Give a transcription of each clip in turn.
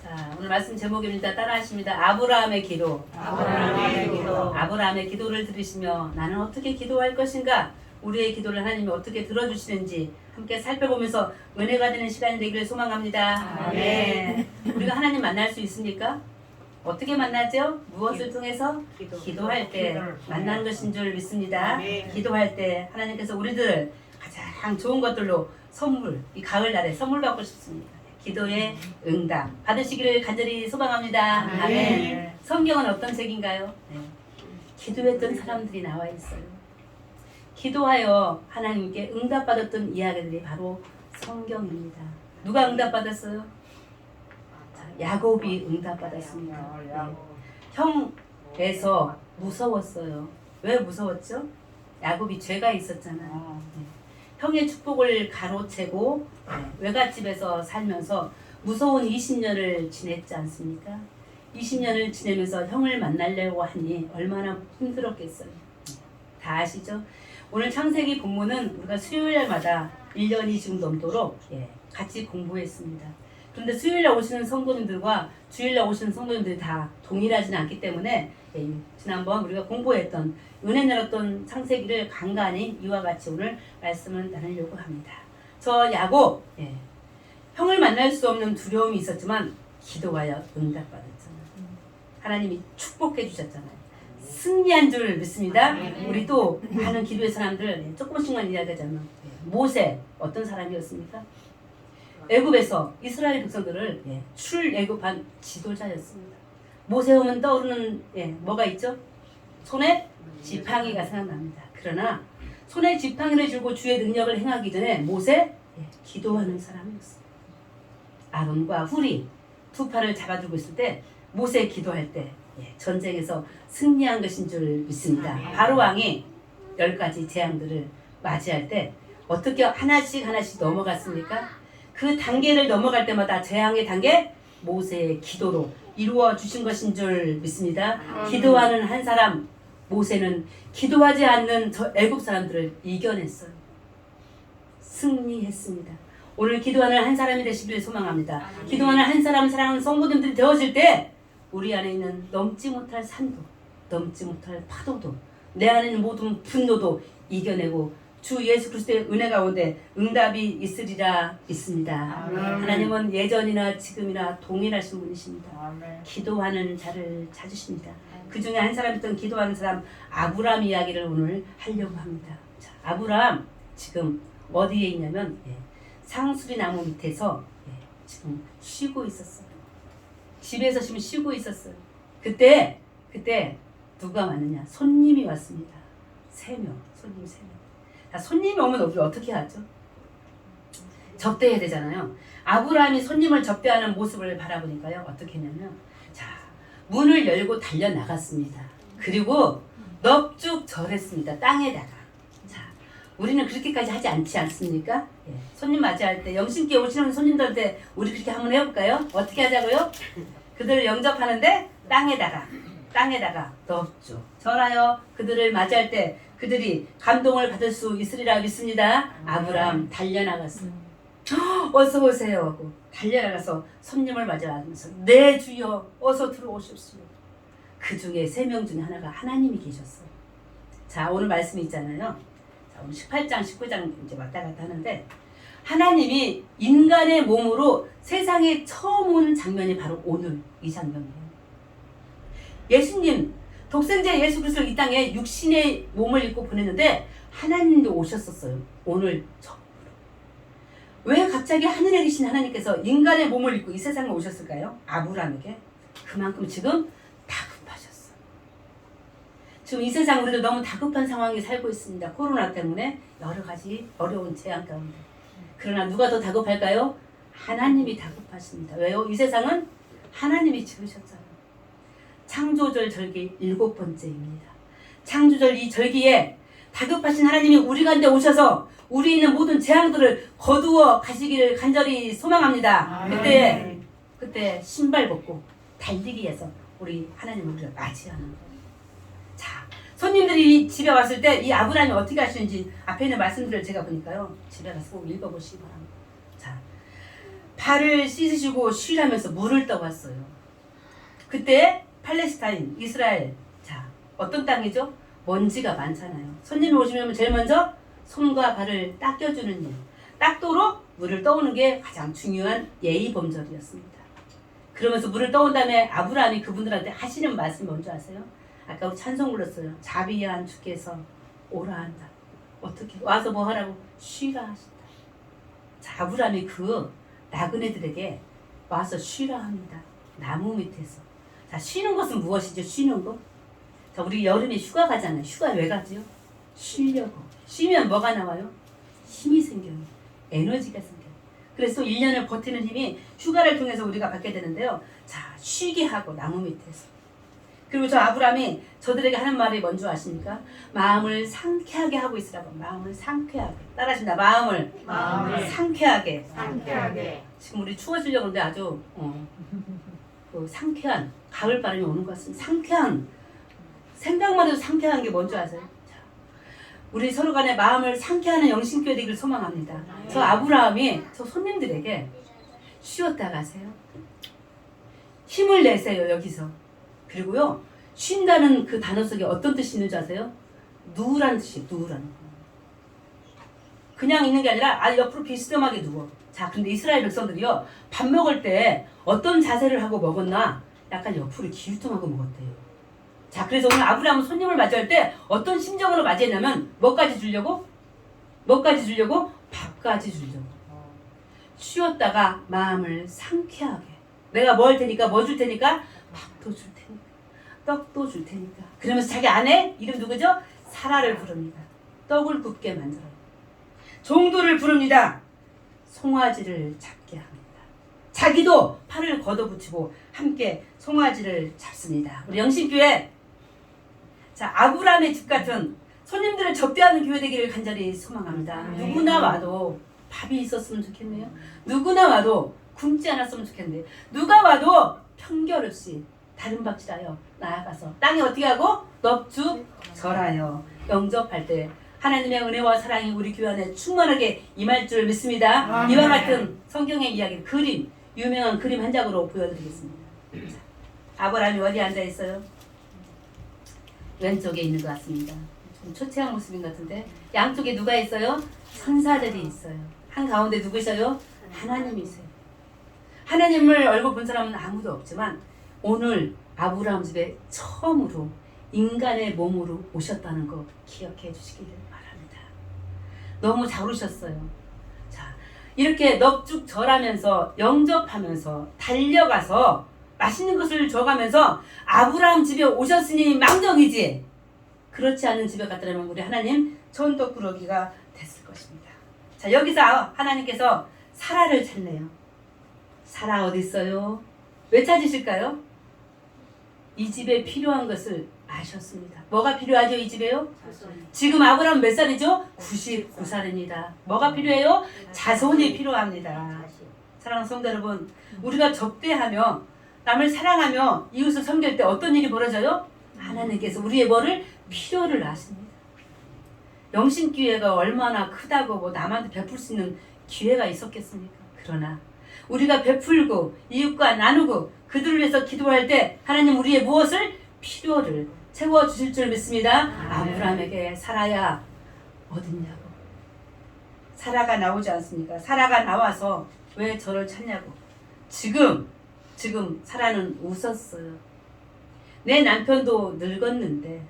자, 오늘 말씀 제목입니다. 따라하십니다. 아브라함의 기도. 아브라함의 기도. 아브라함의 기도를 들으시며 나는 어떻게 기도할 것인가? 우리의 기도를 하나님이 어떻게 들어주시는지 함께 살펴보면서 은혜가 되는 시간이 되기를 소망합니다. 아멘. 우리가 하나님 만날 수 있습니까? 어떻게 만나죠? 무엇을 통해서? 기도할 때 만나는 것인 줄 믿습니다. 아멘. 기도할 때 하나님께서 우리들을 가장 좋은 것들로 선물, 이 가을날에 선물 받고 싶습니다. 기도의 응답 받으시기를 간절히 소망합니다. 아멘. 아멘. 성경은 어떤 책인가요? 네. 기도했던 사람들이 나와 있어요. 기도하여 하나님께 응답받았던 이야기들이 바로 성경입니다. 누가 응답받았어요? 자, 야곱이 응답받았습니다. 네. 형에서 무서웠어요. 왜 무서웠죠? 야곱이 죄가 있었잖아요. 네. 형의 축복을 가로채고 외갓집에서 살면서 무서운 20년을 지냈지 않습니까? 20년을 지내면서 형을 만나려고 하니 얼마나 힘들었겠어요. 다 아시죠? 오늘 창세기 본문은 우리가 수요일마다 1년이 지금 넘도록 같이 공부했습니다. 그런데 수요일날 오시는 성도님들과 주일날 오시는 성도님들이 다 동일하지는 않기 때문에 지난번 우리가 공부했던 은혜 내렸던 창세기를 간간히 이와 같이 오늘 말씀을 나누려고 합니다. 저 야곱 형을 만날 수 없는 두려움이 있었지만 기도하여 응답받았잖아요. 하나님이 축복해 주셨잖아요. 승리한 줄 믿습니다. 우리 또 많은 기도의 사람들 조금씩만 이야기하자면 모세 어떤 사람이었습니까? 애굽에서 이스라엘 백성들을 출애굽한 지도자였습니다. 모세 오면 떠오르는 뭐가 있죠? 손에 지팡이가 생각납니다. 그러나 손에 지팡이를 쥐고 주의 능력을 행하기 전에 모세 기도하는 사람이었어요. 아론과 훌이 두 팔을 잡아들고 있을 때 모세 기도할 때 전쟁에서 승리한 것인 줄 믿습니다. 바로 왕이 10가지 재앙들을 맞이할 때 어떻게 하나씩 넘어갔습니까? 그 단계를 넘어갈 때마다 재앙의 단계 모세의 기도로 이루어 주신 것인 줄 믿습니다. 기도하는 한 사람 모세는 기도하지 않는 저 애국 사람들을 이겨냈어요. 승리했습니다. 오늘 기도하는 한 사람이 되시길 소망합니다. 기도하는 한 사람 사랑하는 성도님들이 되어질 때 우리 안에 있는 넘지 못할 산도 넘지 못할 파도도 내 안에 있는 모든 분노도 이겨내고 주 예수 그리스도의 은혜 가운데 응답이 있으리라 믿습니다. 아멘. 하나님은 예전이나 지금이나 동일하신 분이십니다. 아멘. 기도하는 자를 찾으십니다. 그 중에 한 사람이었던 기도하는 사람 아브라함 이야기를 오늘 하려고 합니다. 자, 아브라함 지금 어디에 있냐면 상수리 나무 밑에서 지금 쉬고 있었어요. 집에서 지금 쉬고 있었어요. 그때 누가 왔느냐? 손님이 왔습니다. 3명, 손님 3명. 자, 손님이 오면 우리 어떻게 하죠? 접대해야 되잖아요. 아브라함이 손님을 접대하는 모습을 바라보니까요. 어떻게 했냐면 자, 문을 열고 달려나갔습니다. 그리고 넙죽 절했습니다. 땅에다가. 자, 우리는 그렇게까지 하지 않지 않습니까? 손님 맞이할 때 영신께 오시는 손님들한테 우리 그렇게 한번 해볼까요? 어떻게 하자고요? 그들을 영접하는데 땅에다가 넙죽 절하여 그들을 맞이할 때 그들이 감동을 받을 수 있으리라 믿습니다. 아브라함 달려나갔어요. 어서 오세요 하고 달려나가서 손님을 맞이하면서 네 주여 어서 들어오십시오. 그 중에 3명 중에 하나가 하나님이 계셨어요. 자, 오늘 말씀이 있잖아요. 자, 오늘 18장 19장 이제 왔다 갔다 하는데 하나님이 인간의 몸으로 세상에 처음 온 장면이 바로 오늘 이 장면이에요. 예수님 독생자 예수 그리스도 이 땅에 육신의 몸을 입고 보냈는데 하나님도 오셨었어요. 오늘 처음으로. 왜 갑자기 하늘에 계신 하나님께서 인간의 몸을 입고 이 세상에 오셨을까요? 아브라함에게. 그만큼 지금 다급하셨어요. 지금 이 세상 우리도 너무 다급한 상황에 살고 있습니다. 코로나 때문에 여러 가지 어려운 재앙 가운데. 그러나 누가 더 다급할까요? 하나님이 다급하십니다. 왜요? 이 세상은 하나님이 지으셨잖아요. 창조절 절기 7번째입니다. 창조절 이 절기에 다급하신 하나님이 우리 가운데 오셔서 우리 있는 모든 재앙들을 거두어 가시기를 간절히 소망합니다. 그때 신발 벗고 달리기 위해서 우리 하나님을 우리가 맞이하는 거예요. 자, 손님들이 집에 왔을 때 이 아브라함이 어떻게 하시는지 앞에 있는 말씀들을 제가 보니까요. 집에 가서 꼭 읽어보시기 바랍니다. 자, 발을 씻으시고 쉬라면서 물을 떠왔어요. 그때 팔레스타인, 이스라엘, 자 어떤 땅이죠? 먼지가 많잖아요. 손님이 오시면 제일 먼저 손과 발을 닦여주는 일, 닦도록 물을 떠오는 게 가장 중요한 예의 범절이었습니다. 그러면서 물을 떠온 다음에 아브라함이 그분들한테 하시는 말씀이 뭔지 아세요? 아까 우리 찬송 불렀어요. 자비한 주께서 오라 한다. 어떻게? 와서 뭐 하라고? 쉬라 하신다. 자, 아브라함이 그 나그네들에게 와서 쉬라 합니다. 나무 밑에서. 자, 쉬는 것은 무엇이죠? 쉬는 거? 자, 우리 여름에 휴가 가잖아요. 휴가 왜 가지요? 쉬려고. 쉬면 뭐가 나와요? 힘이 생겨요. 에너지가 생겨요. 그래서 1년을 버티는 힘이 휴가를 통해서 우리가 받게 되는데요. 자, 쉬게 하고 나무 밑에서. 그리고 저 아브라함이 저들에게 하는 말이 뭔지 아십니까? 마음을 상쾌하게 하고 있으라고. 마음을 상쾌하게. 따라하신다. 마음을 상쾌하게. 지금 우리 추워지려고 하는데 아주 그 상쾌한 가을바람이 오는 것 같습니다. 상쾌한 생각만 해도 상쾌한 게 뭔지 아세요? 자, 우리 서로 간에 마음을 상쾌하는 영신교회 되기를 소망합니다. 저 아브라함이 저 손님들에게 쉬었다 가세요. 힘을 내세요. 여기서. 그리고요. 쉰다는 그 단어 속에 어떤 뜻이 있는지 아세요? 누우란 뜻이에요. 누우란. 그냥 있는 게 아니라 옆으로 비스듬하게 누워. 자, 근데 이스라엘 백성들이요. 밥 먹을 때 어떤 자세를 하고 먹었나? 약간 옆으로 기우뚱하고 먹었대요. 자, 그래서 오늘 아브라함은 손님을 맞이할 때 어떤 심정으로 맞이했냐면 뭐까지 주려고? 뭐까지 주려고? 밥까지 주려고. 쉬었다가 마음을 상쾌하게. 내가 뭐 할 테니까, 뭐 줄 테니까? 밥도 줄 테니까. 떡도 줄 테니까. 그러면서 자기 아내 이름 누구죠? 사라를 부릅니다. 떡을 굽게 만들어요. 종도를 부릅니다. 송아지를 잡게 합니다. 자기도 팔을 걷어붙이고 함께 송아지를 잡습니다. 우리 영신교회 자 아브라함의 집 같은 손님들을 접대하는 교회 되기를 간절히 소망합니다. 누구나 와도 밥이 있었으면 좋겠네요. 누구나 와도 굶지 않았으면 좋겠는데 누가 와도 편결 없이 다른 밥지라요 나아가서 땅에 어떻게 하고 넙죽 절하여 영접할 때 하나님의 은혜와 사랑이 우리 교회 안에 충만하게 임할 줄 믿습니다. 이와 같은 성경의 이야기를 그림, 유명한 그림 한 장으로 보여드리겠습니다. 아브라함이 어디 앉아 있어요? 왼쪽에 있는 것 같습니다. 좀 초췌한 모습인 것 같은데 양쪽에 누가 있어요? 천사들이 있어요. 한가운데 누구셔요? 하나님이세요. 하나님을 얼굴 본 사람은 아무도 없지만 오늘 아브라함 집에 처음으로 인간의 몸으로 오셨다는 거 기억해 주시기를 바랍니다. 너무 잘 오셨어요. 자, 이렇게 넙죽 절하면서 영접하면서 달려가서 맛있는 것을 줘가면서 아브라함 집에 오셨으니 망정이지. 그렇지 않은 집에 갔더라면 우리 하나님 천덕꾸러기가 됐을 것입니다. 자, 여기서 하나님께서 사라를 찾네요. 사라 어디 있어요? 왜 찾으실까요? 이 집에 필요한 것을 아셨습니다. 뭐가 필요하죠? 이 집에요? 지금 아브라함 몇 살이죠? 99살입니다. 뭐가 필요해요? 자손이 필요합니다. 사랑하는 성도 여러분, 우리가 접대하며 남을 사랑하며 이웃을 섬길 때 어떤 일이 벌어져요? 하나님께서 우리의 뭐를? 필요를 아십니다. 영신기회가 얼마나 크다고 뭐 남한테 베풀 수 있는 기회가 있었겠습니까? 그러나 우리가 베풀고 이웃과 나누고 그들을 위해서 기도할 때 하나님 우리의 무엇을? 필요를 채워주실 줄 믿습니다. 아브라함에게 사라야 어딨냐고. 사라가 나오지 않습니까? 사라가 나와서 왜 저를 찾냐고. 지금 사라는 웃었어요. 내 남편도 늙었는데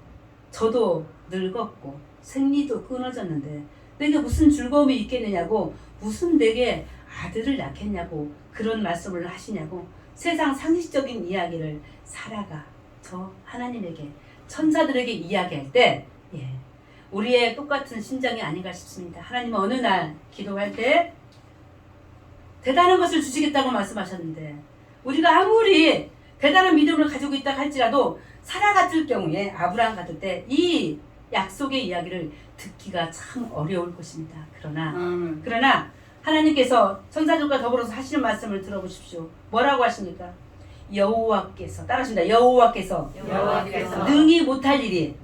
저도 늙었고 생리도 끊어졌는데 내게 무슨 즐거움이 있겠느냐고, 무슨 내게 아들을 낳겠냐고 그런 말씀을 하시냐고 세상 상식적인 이야기를 사라가 저 하나님에게 천사들에게 이야기할 때 우리의 똑같은 심정이 아닌가 싶습니다. 하나님은 어느 날 기도할 때 대단한 것을 주시겠다고 말씀하셨는데 우리가 아무리 대단한 믿음을 가지고 있다 할지라도 사라 같을 경우에 아브라함 같을 때 이 약속의 이야기를 듣기가 참 어려울 것입니다. 그러나 하나님께서 천사들과 더불어서 하시는 말씀을 들어보십시오. 뭐라고 하십니까? 여호와께서 따라하십니다. 여호와께서 능히 못할 일이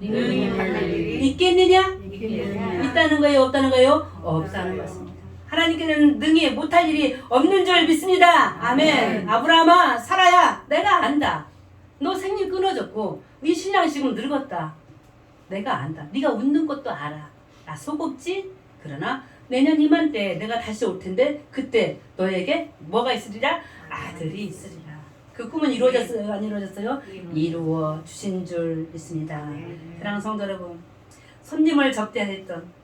있겠느냐? 있다는 거예요? 없다는 거예요? 없다는 것입니다. 하나님께는 능히 못할 일이 없는 줄 믿습니다. 아멘. 아브라함아 살아야 내가 안다. 너 생리 끊어졌고 네 신랑이 지금 늙었다. 내가 안다. 네가 웃는 것도 알아. 나 속없지? 그러나 내년 이맘때 내가 다시 올 텐데 그때 너에게 뭐가 있으리라? 아들이 있으리라. 그 꿈은 이루어졌어요? 안 이루어졌어요? 이루어 주신 줄 믿습니다. 사랑하는 성도 여러분, 손님을 접대했던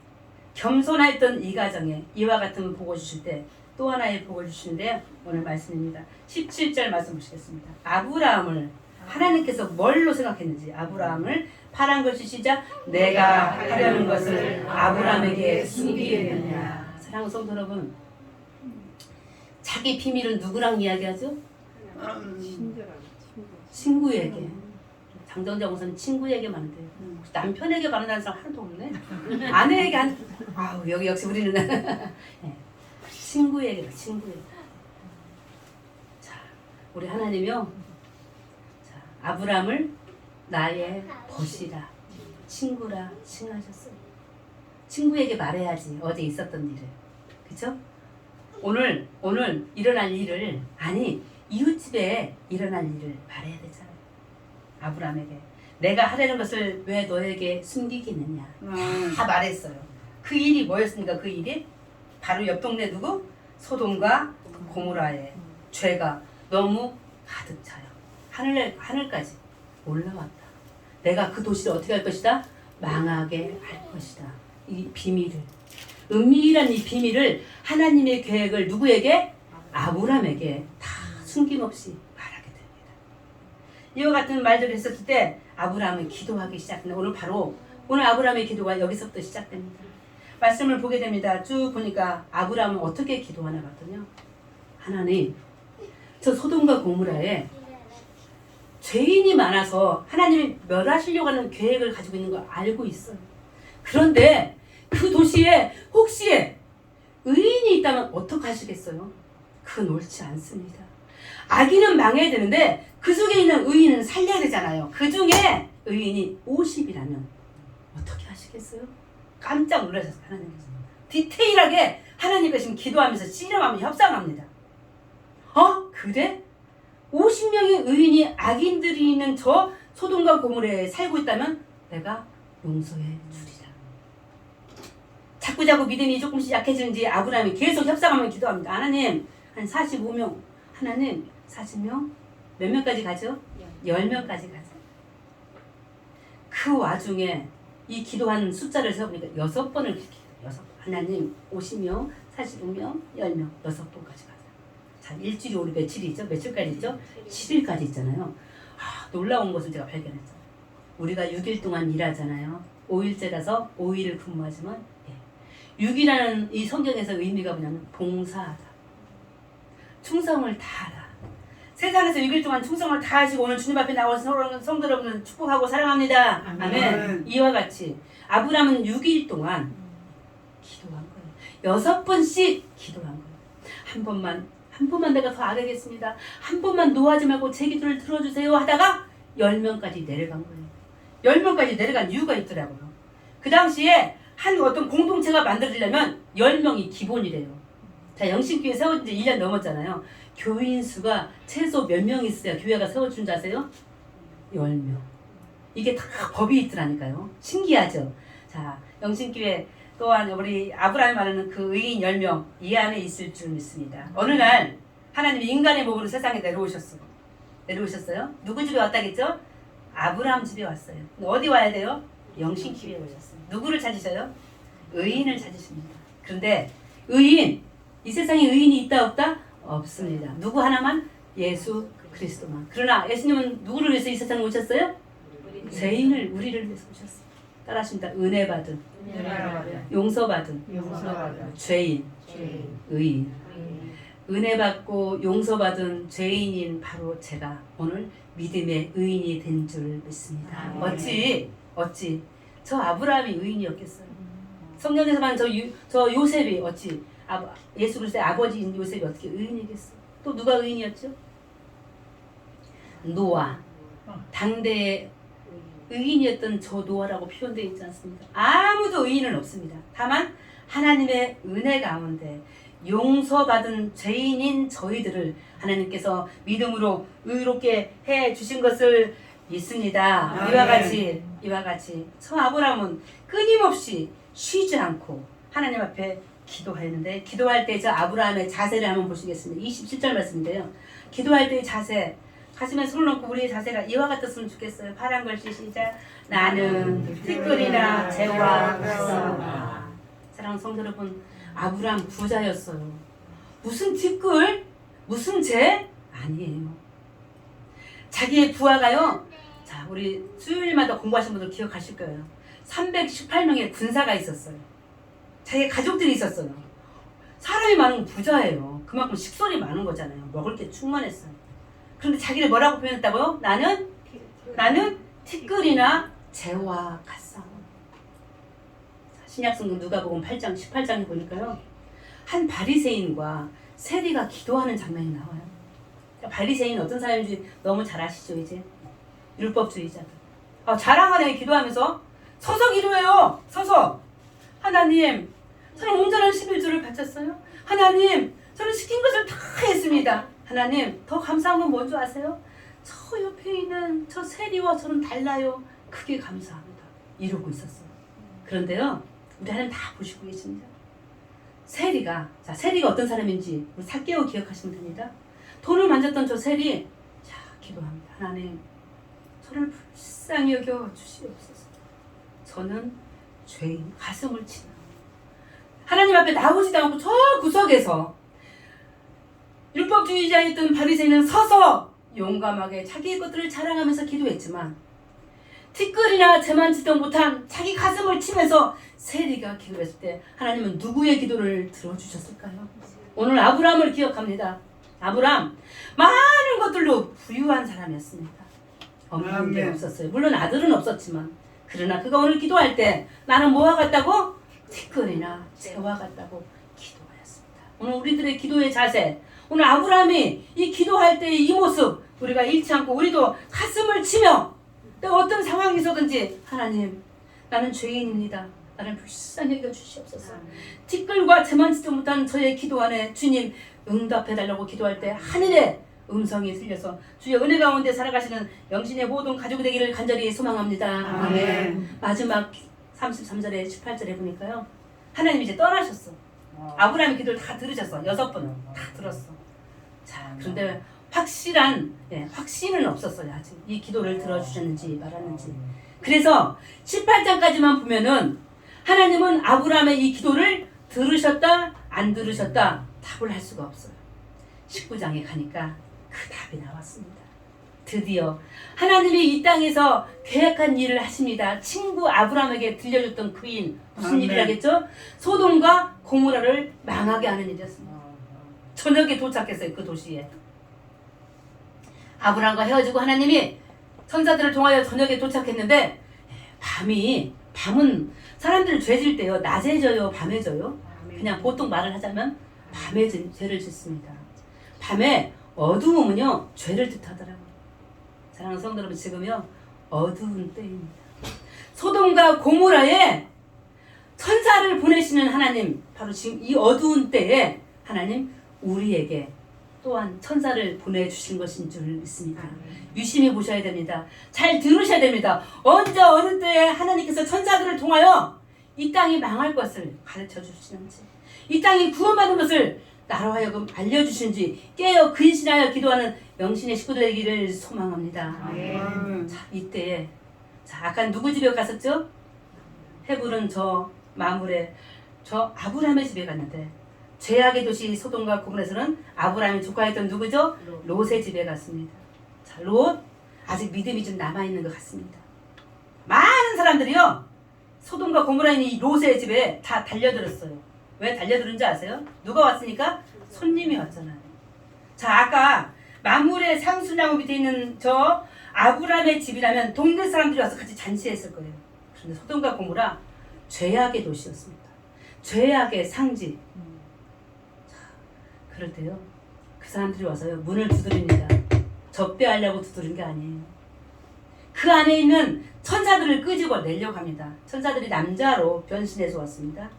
겸손했던 이 가정에 이와 같은 복을 주실 때 또 하나의 복을 주시는데요. 오늘 말씀입니다. 17절 말씀 보시겠습니다. 아브라함을 하나님께서 뭘로 생각했는지 아브라함을 파란 것이 시작 내가 하려는 것을 아브라함에게 숨기겠느냐. 사랑하는 성도 여러분, 자기 비밀은 누구랑 이야기하죠? 친구에게. 장정자 목사님 친구에게만 돼요. 남편에게 말한다는 사람 하나도 없네. 아내에게 아우 여기 역시 우리는 네. 친구에게. 자, 우리 하나님이요. 자, 아브라함을 나의 벗이라 친구라 칭하셨어요. 친구에게 말해야지 어제 있었던 일을. 그렇죠? 오늘 일어날 일을 이웃집에 일어날 일을 말해야 되잖아요. 아브라함에게 내가 하려는 것을 왜 너에게 숨기겠느냐 다 말했어요. 그 일이 뭐였습니까? 그 일이 바로 옆 동네 누구? 소돔과 고모라의 죄가 너무 가득 차요. 하늘까지 올라왔다. 내가 그 도시를 어떻게 할 것이다? 망하게 할 것이다. 이 비밀을, 은밀한 이 비밀을 하나님의 계획을 누구에게? 아브라함에게 다 숨김없이 말하게 됩니다. 이와 같은 말들을 했었을 때 아브라함은 기도하기 시작합니다. 오늘 아브라함의 기도가 여기서부터 시작됩니다. 말씀을 보게 됩니다. 쭉 보니까 아브라함은 어떻게 기도하나 봤더니 하나님, 저 소돔과 고모라에 죄인이 많아서 하나님이 멸하시려고 하는 계획을 가지고 있는 걸 알고 있어요. 그런데 그 도시에 혹시 의인이 있다면 어떻게 하시겠어요? 그건 옳지 않습니다. 악인은 망해야 되는데 그 속에 있는 의인은 살려야 되잖아요. 그 중에 의인이 50이라면 어떻게 하시겠어요? 깜짝 놀라셨어요. 하나님께서 디테일하게 하나님과 지금 기도하면서 씨름하면서 협상합니다. 그래? 50명의 의인이 악인들이 있는 저 소돔과 고모라에 살고 있다면 내가 용서해 주리라. 자꾸자꾸 믿음이 조금씩 약해지는지 아브라함이 계속 협상하며 기도합니다. 하나님 한 45명, 하나님 40명, 몇 명까지 가죠? 10명까지 가죠. 그 와중에 이 기도한 숫자를 세어보니까 6번을 기도해요. 6번. 하나님 50명, 45명, 10명, 6번까지 가죠. 자, 일주일이 우리 며칠이죠? 며칠까지 있죠? 7일까지 있잖아요. 놀라운 것을 제가 발견했죠. 우리가 6일 동안 일하잖아요. 5일째라서 5일을 근무하지만 6이라는 이 성경에서 의미가 뭐냐면 봉사하다. 충성을 다하다. 세상에서 6일 동안 충성을 다하시고 오늘 주님 앞에 나와서 성도 여러분을 축복하고 사랑합니다. 아멘. 이와 같이 아브라함은 6일 동안 기도한 거예요. 6번씩 기도한 거예요. 한 번만 내가 더 알아야겠습니다. 한 번만 노하지 말고 제 기도를 들어주세요 하다가 10명까지 내려간 거예요. 10명까지 내려간 이유가 있더라고요. 그 당시에 한 어떤 공동체가 만들어지려면 10명이 기본이래요. 자, 영신교회 세워진 지 1년 넘었잖아요. 교인 수가 최소 몇 명 있어야 교회가 세워준 줄 아세요? 10명. 이게 다 법이 있더라니까요. 신기하죠? 자, 영신교회 또한 우리 아브라함이 말하는 그 의인 10명 이 안에 있을 줄 믿습니다. 어느 날 하나님이 인간의 몸으로 세상에 내려오셨어요. 누구 집에 왔다겠죠? 아브라함 집에 왔어요. 어디 와야 돼요? 영신교회에 오셨어요. 누구를 찾으셔요? 의인을 찾으십니다. 그런데 이 세상에 의인이 있다 없다? 없습니다. 누구 하나만? 예수 그리스도만. 그러나 예수님은 누구를 위해서 이 세상에 오셨어요? 죄인을 우리를 위해서 오셨어요. 따라하십니다. 은혜 받은, 용서받은, 죄인, 의인. 은혜 받고 용서받은 죄인인 바로 제가 오늘 믿음의 의인이 된 줄 믿습니다. 어찌 저 아브라함이 의인이었겠어요? 성경에서만 저 요셉이 어찌 예수 그리스도의 아버지인 요셉이 어떻게 의인이겠어요? 또 누가 의인이었죠? 노아. 당대의 의인이었던 저 노아라고 표현되어 있지 않습니까? 아무도 의인은 없습니다. 다만 하나님의 은혜 가운데 용서받은 죄인인 저희들을 하나님께서 믿음으로 의롭게 해 주신 것을 믿습니다. 이와 같이 저 아브라함은 끊임없이 쉬지 않고 하나님 앞에 기도했는데, 기도할 때 저 아브라함의 자세를 한번 보시겠습니다. 27절 말씀인데요. 기도할 때의 자세, 가슴에 손을 얹고 우리의 자세가 이와 같았으면 좋겠어요. 파란 글씨 시작. 나는 티끌이나 재와 같사오나. 사랑하는 성도 여러분, 아브라함 부자였어요. 무슨 티끌? 무슨 재? 아니에요. 자기의 부하가요, 자, 우리 수요일마다 공부하신 분들 기억하실 거예요. 318명의 군사가 있었어요. 자기 가족들이 있었어요. 사람이 많은 건 부자예요. 그만큼 식솔이 많은 거잖아요. 먹을 게 충만했어요. 그런데 자기를 뭐라고 표현했다고요? 나는 티끌이나 재와 같사오. 신약성경 누가복음 8장 18장에 보니까요, 한 바리새인과 세리가 기도하는 장면이 나와요. 바리새인 어떤 사람인지 너무 잘 아시죠? 이제 율법주의자들. 자랑하네. 기도하면서 서서 기도해요. 서서. 하나님, 저는 온전한 11조를 바쳤어요. 하나님, 저는 시킨 것을 다 했습니다. 하나님, 더 감사한 건 뭔지 아세요? 저 옆에 있는 저 세리와 저는 달라요. 크게 감사합니다. 이러고 있었어요. 그런데요, 우리 하나님 다 보시고 계십니다. 세리가 어떤 사람인지 우리 삭개오 기억하시면 됩니다. 돈을 만졌던 저 세리, 자, 기도합니다. 하나님, 저를 불쌍히 여겨 주시옵소서. 저는 죄인, 가슴을 치는 하나님 앞에 나오지도 않고 저 구석에서 율법주의자였던 바리새인은 서서 용감하게 자기의 것들을 자랑하면서 기도했지만, 티끌이나 재만지도 못한 자기 가슴을 치면서 세리가 기도했을 때 하나님은 누구의 기도를 들어주셨을까요? 오늘 아브라함을 기억합니다. 아브라함, 많은 것들로 부유한 사람이었습니다. 없는 게 없었어요. 물론 아들은 없었지만, 그러나 그가 오늘 기도할 때 나는 뭐와 같다고? 티끌이나 재와 같다고 기도하였습니다. 오늘 우리들의 기도의 자세, 오늘 아브라함이 이 기도할 때의 이 모습 우리가 잃지 않고 우리도 가슴을 치며 또 어떤 상황에서든지 하나님, 나는 죄인입니다. 나를 불쌍히 여겨 주시옵소서. 티끌과 재만지도 못한 저의 기도 안에 주님 응답해달라고 기도할 때 하늘의 음성이 들려서 주의 은혜 가운데 살아가시는 영신의 모든 가족이 되기를 간절히 소망합니다. 아멘. 마지막 33절에 18절에 보니까요, 하나님이 이제 떠나셨어. 아브라함의 기도를 다 들으셨어. 6번은 다 들었어. 자, 그런데 확신은 없었어요. 아직 이 기도를 들어주셨는지 말았는지. 그래서 18장까지만 보면은 하나님은 아브라함의 이 기도를 들으셨다 안 들으셨다 답을 할 수가 없어요. 19장에 가니까 그 답이 나왔습니다. 드디어 하나님이 이 땅에서 계획한 일을 하십니다. 친구 아브라함에게 들려줬던 그 일, 무슨 일이라겠죠? 소돔과 고모라를 망하게 하는 일이었습니다. 저녁에 도착했어요. 그 도시에. 아브라함과 헤어지고 하나님이 천사들을 통하여 저녁에 도착했는데, 밤은 사람들 죄질 때요, 낮에 져요, 밤에 져요? 그냥 보통 말을 하자면 밤에 죄를 짓습니다. 밤에 어두움은요, 죄를 뜻하더라고요. 사랑하는 성도 여러분, 지금요 어두운 때입니다. 소돔과 고모라에 천사를 보내시는 하나님, 바로 지금 이 어두운 때에 하나님 우리에게 또한 천사를 보내주신 것인 줄 믿습니다. 유심히 보셔야 됩니다. 잘 들으셔야 됩니다. 언제 어느 때에 하나님께서 천사들을 통하여 이 땅이 망할 것을 가르쳐 주시는지, 이 땅이 구원받는 것을 나로 하여금 알려주신지 깨어 근신하여 기도하는 영신의 식구들 되기를 소망합니다. 자, 이때에 아까 누구 집에 갔었죠? 헤불은 저 마물에 저 아브라함의 집에 갔는데, 죄악의 도시 소돔과 고모라에서는 아브라함이 조카였던 누구죠? 롯의 집에 갔습니다. 자, 롯 아직 믿음이 좀 남아있는 것 같습니다. 많은 사람들이요 소돔과 고모라인 이 롯의 집에 다 달려들었어요. 왜 달려들은지 아세요? 누가 왔으니까? 손님이 왔잖아요. 자, 아까 마물의 상수나무 밑에 있는 저 아브라함의 집이라면 동네 사람들이 와서 같이 잔치했을 거예요. 그런데 소돔과 고모라 죄악의 도시였습니다. 죄악의 상지. 자, 그럴 때요 그 사람들이 와서요 문을 두드립니다. 접대하려고 두드린 게 아니에요. 그 안에 있는 천사들을 끄집어 내려고 합니다. 천사들이 남자로 변신해서 왔습니다.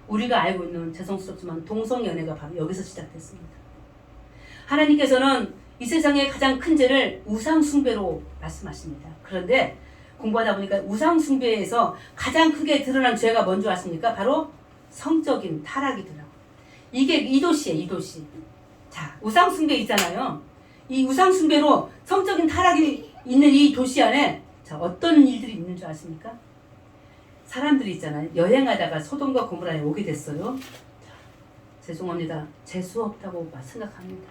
우리가 알고 있는 죄송스럽지만 동성연애가 바로 여기서 시작됐습니다. 하나님께서는 이 세상의 가장 큰 죄를 우상숭배로 말씀하십니다. 그런데 공부하다 보니까 우상숭배에서 가장 크게 드러난 죄가 뭔지 아십니까? 바로 성적인 타락이더라고요. 이게 이도시예요, 이도시. 자, 우상숭배 있잖아요. 이 우상숭배로 성적인 타락이 있는 이 도시 안에 자, 어떤 일들이 있는 줄 아십니까? 사람들이 있잖아요. 여행하다가 소돔과 고모라에 오게 됐어요. 자, 죄송합니다. 재수 없다고 생각합니다.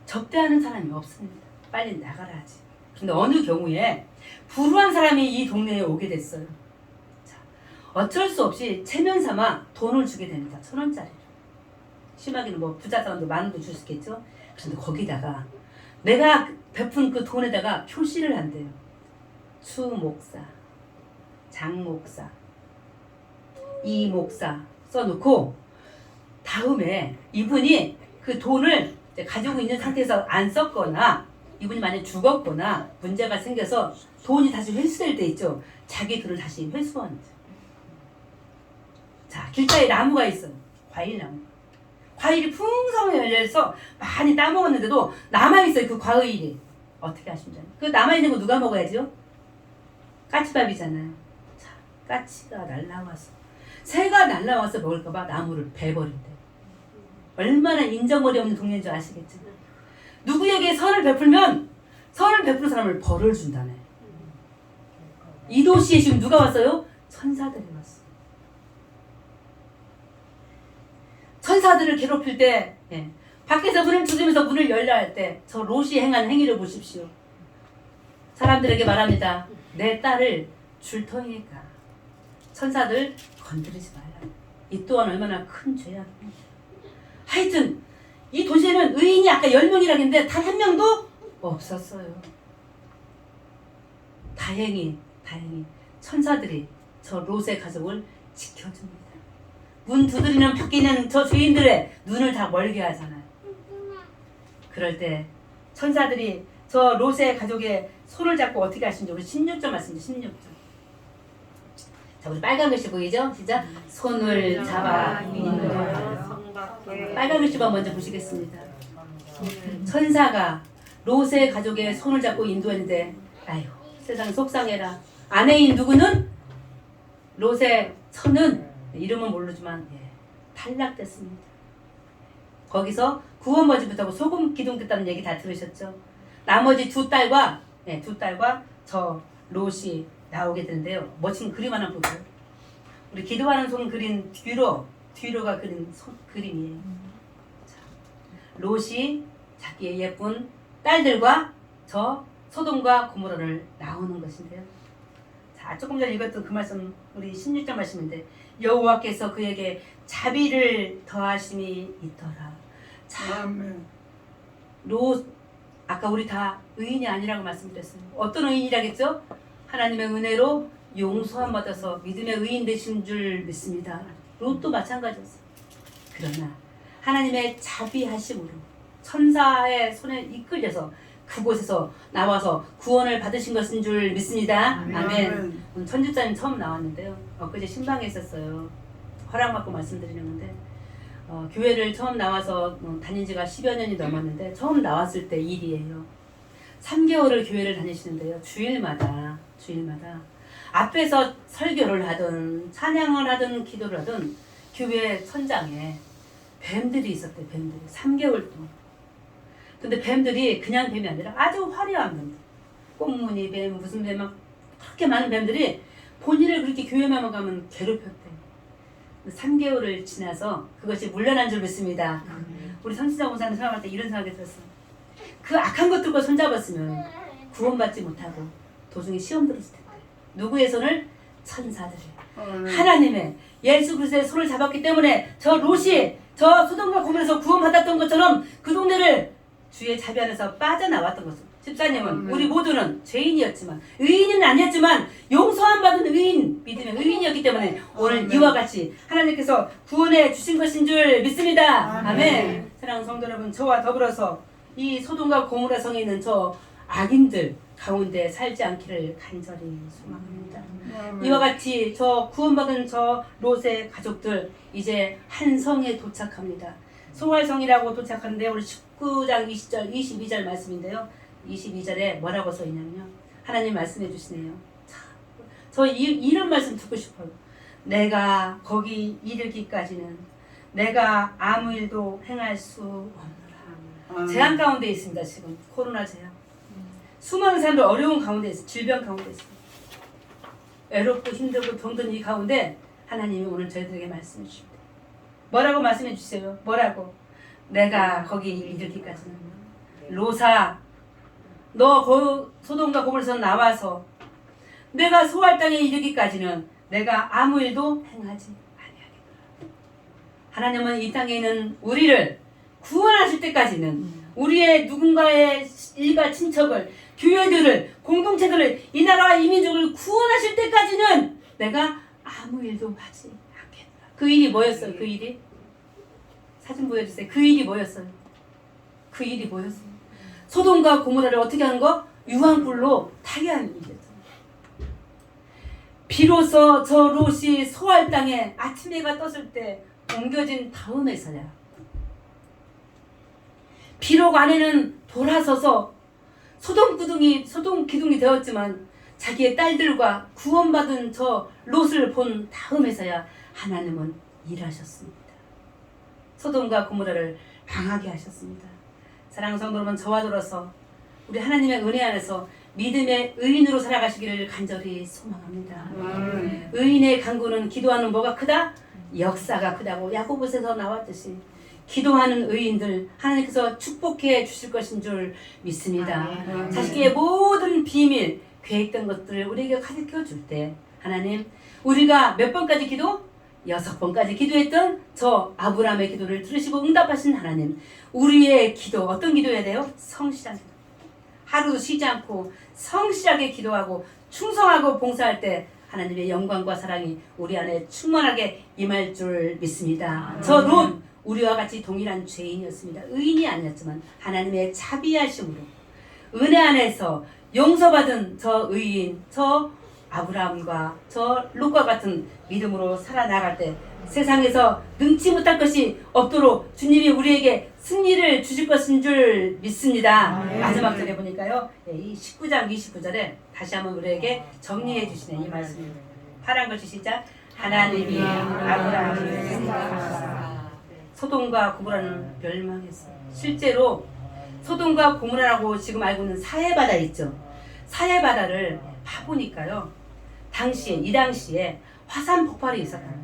접대하는 사람이 없습니다. 빨리 나가라 하지. 근데 어느 경우에 불우한 사람이 이 동네에 오게 됐어요. 자, 어쩔 수 없이 체면 삼아 돈을 주게 됩니다. 1,000원짜리를. 심하게는 뭐 부자 사람도 만 원도 줄 수 있겠죠. 그런데 거기다가 내가 베푼 그 돈에다가 표시를 한대요. 추 목사, 장 목사, 이 목사 써놓고 다음에 이분이 그 돈을 가지고 있는 상태에서 안 썼거나 이분이 만약에 죽었거나 문제가 생겨서 돈이 다시 회수될 때 있죠. 자기 돈을 다시 회수하는 거죠. 자, 길가에 나무가 있어요. 과일나무. 과일이 풍성하게 열려서 많이 따먹었는데도 남아있어요. 그 과일이. 어떻게 하시면 돼요? 그 남아있는 거 누가 먹어야죠? 까치밥이잖아요. 자, 까치가 날라와서 새가 날라와서 먹을까봐 나무를 베버린대. 얼마나 인정머리 없는 동네인 줄 아시겠죠? 누구에게 선을 베풀면 선을 베푸는 사람을 벌을 준다네. 이 도시에 지금 누가 왔어요? 천사들이 왔어. 천사들을 괴롭힐 때 밖에서 문을 두드리면서 문을 열려 할 때 저 롯이 행한 행위를 보십시오. 사람들에게 말합니다. 내 딸을 줄 터이니까 천사들 건드리지 말라. 이 또한 얼마나 큰 죄악입니다. 하여튼 이 도시에는 의인이 아까 10명이라 했는데 단 한 명도 없었어요. 다행히 천사들이 저 롯의 가족을 지켜줍니다. 문 두드리는 밖에 있는 저 죄인들의 눈을 다 멀게 하잖아요. 그럴 때 천사들이 저 롯의 가족의 손을 잡고 어떻게 하시는지 우리 16절 말씀입니다. 16절. 자, 우리 빨간 글씨 보이죠? 진짜 손을 잡아 인도하라. 빨간 글씨만 먼저 보시겠습니다. 천사가 롯의 가족의 손을 잡고 인도했는데 아유 세상 속상해라. 아내인 누구는 롯의 처는 이름은 모르지만 탈락됐습니다. 거기서 구원받지못하고 소금 기둥 됐다는 얘기 다 들으셨죠? 나머지 두 딸과 저 롯이 나오게 되는데요. 멋진 그림 하나 보세요. 우리 기도하는 손 그린 뒤로가 그린 그림이에요. 자, 롯이 자기의 예쁜 딸들과 저 소돔과 고모라를 나오는 것인데요. 자, 조금 전에 읽었던 그 말씀 우리 16절 말씀인데 여호와께서 그에게 자비를 더하심이 있더라. 자, 롯 아까 우리 다 의인이 아니라고 말씀드렸어요. 어떤 의인이라겠죠? 하나님의 은혜로 용서함 받아서 믿음의 의인 되신 줄 믿습니다. 롯도 마찬가지였어요. 그러나 하나님의 자비하심으로 천사의 손에 이끌려서 그곳에서 나와서 구원을 받으신 것인 줄 믿습니다. 아멘. 오늘 천주자님 처음 나왔는데요. 엊그제 신방에 있었어요. 허락받고 말씀드리는 건데 교회를 처음 나와서 다닌 지가 10여 년이 넘었는데 처음 나왔을 때 일이에요. 3개월을 교회를 다니시는데요. 주일마다 앞에서 설교를 하든 찬양을 하든 기도를 하든 교회 천장에 뱀들이 있었대요. 뱀들이 3개월 동안. 근데 뱀들이 그냥 뱀이 아니라 아주 화려한 뱀들. 꽃무늬 뱀, 무슨 뱀 막 그렇게 많은 뱀들이 본인을 그렇게 교회만 가면 괴롭혔대. 3개월을 지나서 그것이 물러난 줄 믿습니다. 우리 성신자 공사는 생각할 때 이런 생각이 들었어요. 그 악한 것들과 손잡았으면 구원받지 못하고 도중에 시험 들었을 텐데. 누구의 손을? 천사들의. 하나님의 예수 그리스도의 손을 잡았기 때문에 저 롯이 저 소돔과 고모라에서 구원받았던 것처럼 그 동네를 주의 자비 안에서 빠져나왔던 것입니다. 집사님은 우리 모두는 죄인이었지만 의인은 아니었지만 용서함 받은 의인, 믿음의 의인이었기 때문에 오늘 이와 같이 하나님께서 구원해 주신 것인 줄 믿습니다. 아멘. 사랑하는 성도 여러분, 저와 더불어서 이 소돔과 고모라 성에 있는 저 악인들 가운데 살지 않기를 간절히 소망합니다. 이와 같이 저 구원받은 저 롯의 가족들 이제 한 성에 도착합니다. 소활성이라고 도착하는데 우리 19장 20절 22절 말씀인데요. 22절에 뭐라고 써 있냐면요. 하나님 말씀해 주시네요. 저 이런 말씀 듣고 싶어요. 내가 거기 이르기까지는 내가 아무 일도 행할 수 없노라. 재앙 가운데 있습니다. 지금 코로나 재앙. 수많은 사람들 어려운 가운데 있어요. 질병 가운데 있어요. 외롭고 힘들고 병든 이 가운데 하나님이 오늘 저희들에게 말씀해 주십니다. 뭐라고 말씀해 주세요? 뭐라고? 내가 거기 이르기까지는 롯아 너 소돔과 고모라에서 나와서 내가 소할 땅에 이르기까지는 내가 아무 일도 행하지 아니하겠노라. 하나님은 이 땅에 있는 우리를 구원하실 때까지는 우리의 누군가의 일가 친척을 교회들을 공동체들을 이 나라와 이 민족을 구원하실 때까지는 내가 아무 일도 하지 않겠노라. 그 일이 뭐였어요? 그 일이? 사진 보여주세요. 그 일이 뭐였어요? 그 일이 뭐였어요? 소돔과 고모라를 어떻게 하는 거? 유황불로 타게 하는 일이었어요. 비로소 저 롯이 소할 땅에 아침 해가 떴을 때 옮겨진 다음에서야 비록 아내는 돌아서서 소돔 기둥이 되었지만 자기의 딸들과 구원받은 저 롯을 본 다음에서야 하나님은 일하셨습니다. 소돔과 고모라를 망하게 하셨습니다. 사랑하는 성도 여러분, 저와 더불어서 우리 하나님의 은혜 안에서 믿음의 의인으로 살아가시기를 간절히 소망합니다. 의인의 간구는 기도하는 뭐가 크다? 역사가 크다고 야고보서에서 나왔듯이 기도하는 의인들 하나님께서 축복해 주실 것인 줄 믿습니다. 자식의 모든 비밀, 계획된 것들을 우리에게 가르쳐 줄 때 하나님 우리가 몇 번까지 기도? 6번까지 기도했던 저 아브라함의 기도를 들으시고 응답하신 하나님, 우리의 기도 어떤 기도해야 돼요? 성실한 기도. 하루도 쉬지 않고 성실하게 기도하고 충성하고 봉사할 때 하나님의 영광과 사랑이 우리 안에 충만하게 임할 줄 믿습니다. 저 롯 우리와 같이 동일한 죄인이었습니다. 의인이 아니었지만 하나님의 자비하심으로 은혜 안에서 용서받은 저 의인, 저 아브라함과 저 롯과 같은 믿음으로 살아나갈 때 세상에서 능치 못할 것이 없도록 주님이 우리에게 승리를 주실 것인 줄 믿습니다. 마지막 절에 보니까요, 이 19장 29절에 다시 한번 우리에게 정리해 주시네 이 말씀입니다. 파란 글씨 시작. 하나님이 아브라함을 생각하사 소돔과 고모라는 멸망했어요. 실제로 소돔과 고모라라고 지금 알고 있는 사해바다 있죠. 사해바다를 파보니까요, 이 당시에 화산 폭발이 있었다는,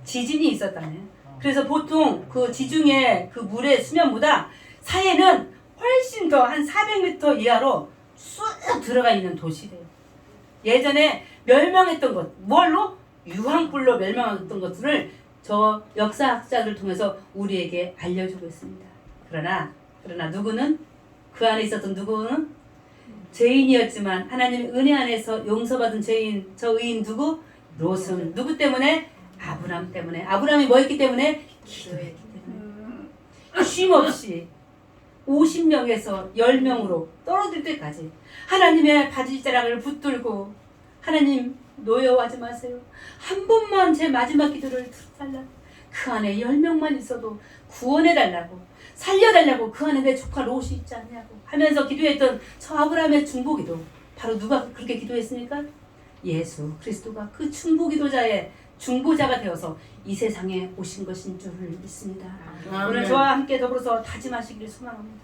지진이 있었다는. 그래서 보통 그 지중해 그 물의 수면보다 사해는 훨씬 더 한 400m 이하로 쑥 들어가 있는 도시래요. 예전에 멸망했던 것, 뭘로? 유황불로 멸망했던 것들을 저 역사학자들 통해서 우리에게 알려주고 있습니다. 그러나 누구는 그 안에 있었던 누구는 죄인이었지만 하나님의 은혜 안에서 용서받은 죄인, 저 의인 누구? 롯은 누구 때문에? 아브라함 때문에. 아브라함이 뭐 했기 때문에? 기도했기 때문에. 쉼없이 50명에서 10명으로 떨어질 때까지 하나님의 바지자락을 붙들고 하나님 노여워하지 마세요. 한 번만 제 마지막 기도를 들어달라. 그 안에 10명만 있어도 구원해달라고, 살려달라고, 그 안에 내 조카 롯이 있지 않냐고 하면서 기도했던 저 아브라함의 중보기도, 바로 누가 그렇게 기도했습니까? 예수 그리스도가 그 중보기도자의 중보자가 되어서 이 세상에 오신 것인 줄 믿습니다. 오늘 저와 함께 더불어서 다짐하시기를 소망합니다.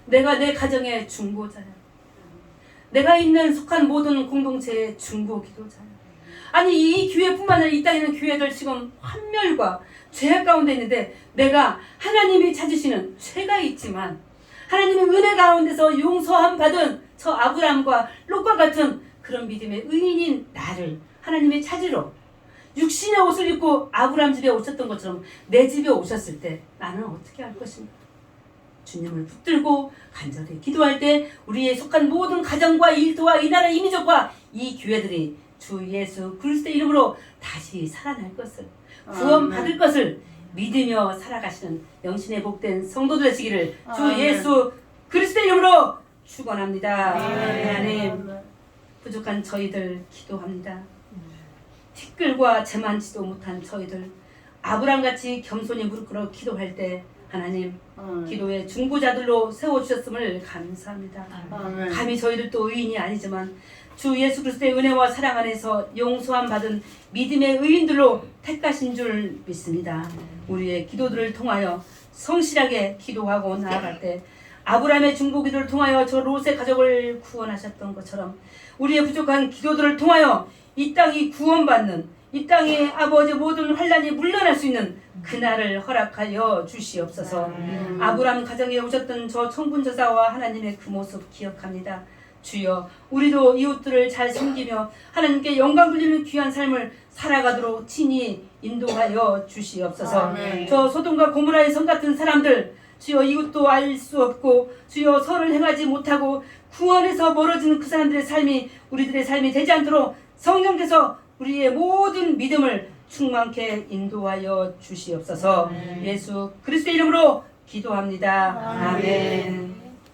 내가 내 가정의 중보자야. 내가 있는 속한 모든 공동체의 중보기도자야. 아니 이 교회뿐만 아니라 이 땅에 있는 교회들 지금 환멸과 죄악 가운데 있는데 내가 하나님이 찾으시는 죄가 있지만 하나님의 은혜 가운데서 용서함 받은 저 아브라함과 롯과 같은 그런 믿음의 의인인 나를 하나님이 찾으러 육신의 옷을 입고 아브라함 집에 오셨던 것처럼 내 집에 오셨을 때 나는 어떻게 할 것인가? 주님을 붙들고 간절히 기도할 때 우리의 속한 모든 가정과 일터와 이 나라 이민족과 이 교회들이 주 예수 그리스도의 이름으로 다시 살아날 것을, 구원받을 것을 믿으며 살아가시는 영신의 복된 성도들 되시기를 주 예수 그리스도의 이름으로 축원합니다. 아멘. 하나님, 부족한 저희들 기도합니다. 티끌과 재만치도 못한 저희들, 아브람같이 겸손히 무릎 꿇어 기도할 때 하나님 기도의 중보자들로 세워주셨음을 감사합니다. 아멘. 감히 저희들도 의인이 아니지만 주 예수 그리스도의 은혜와 사랑 안에서 용서함 받은 믿음의 의인들로 택하신 줄 믿습니다. 우리의 기도들을 통하여 성실하게 기도하고 나아갈 때 아브라함의 중보기도를 통하여 저 롯의 가족을 구원하셨던 것처럼 우리의 부족한 기도들을 통하여 이 땅이 구원받는, 이 땅에 아버지 모든 환난이 물러날 수 있는 그날을 허락하여 주시옵소서. 아브라함 가정에 오셨던 저 청분저사와 하나님의 그 모습 기억합니다. 주여, 우리도 이웃들을 잘 섬기며 하나님께 영광 돌리는 귀한 삶을 살아가도록 친히 인도하여 주시옵소서. 아멘. 저 소돔과 고모라의 성 같은 사람들, 주여 이웃도 알 수 없고 주여 선을 행하지 못하고 구원에서 멀어지는 그 사람들의 삶이 우리들의 삶이 되지 않도록 성령께서 우리의 모든 믿음을 충만케 인도하여 주시옵소서. 예수 그리스도의 이름으로 기도합니다. 아멘.